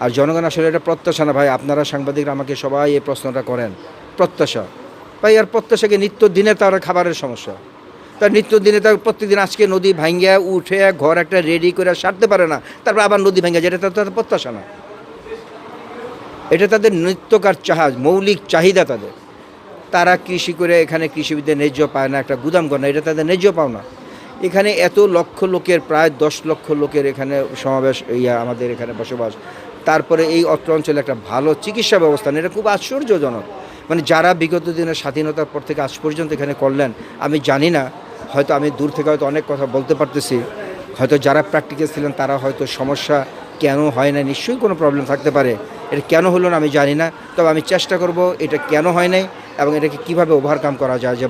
আর জনগণ আসলে এটা প্রত্যাশা না ভাই, আপনারা সাংবাদিকরা আমাকে সবাই এই প্রশ্নটা করেন, প্রত্যাশা ভাই। আর প্রত্যাশাকে নিত্যদিনে তার খাবারের সমস্যা, তার নিত্যদিনে তার প্রত্যেকদিন আজকে নদী ভাঙ্গিয়া উঠে ঘর একটা রেডি করে সারতে পারে না, তারপর আবার নদী ভাঙ্গা, যেটা তাদের প্রত্যাশা না, এটা তাদের নিত্যকার মৌলিক চাহিদা তাদের। তারা কৃষি করে এখানে কৃষিবিদে ন্যায্য পায় না, একটা গুদাম ঘর না, এটা তাদের ন্যায্য পাও না। এখানে এত লক্ষ লোকের, প্রায় 10 লক্ষ লোকের এখানে সমাবেশ, আমাদের এখানে বসবাস, তারপরে এই অত্র অঞ্চলে একটা ভালো চিকিৎসা ব্যবস্থা নেই, এটা খুব আশ্চর্যজনক। মানে যারা বিগত দিনের স্বাধীনতার পর থেকে আজ পর্যন্ত এখানে করলেন, আমি জানি না, হয়তো আমি দূর থেকে হয়তো অনেক কথা বলতে পারতেছি, হয়তো যারা প্র্যাকটিক্যাল ছিলেন তারা হয়তো সমস্যা কেন হয় না, নিশ্চয়ই কোনো প্রবলেম থাকতে পারে, এটা কেন হলো না আমি জানি না। তবে আমি চেষ্টা করব এটা কেন হয় নাই এবং এটাকে কীভাবে ওভারকাম করা যায়, যে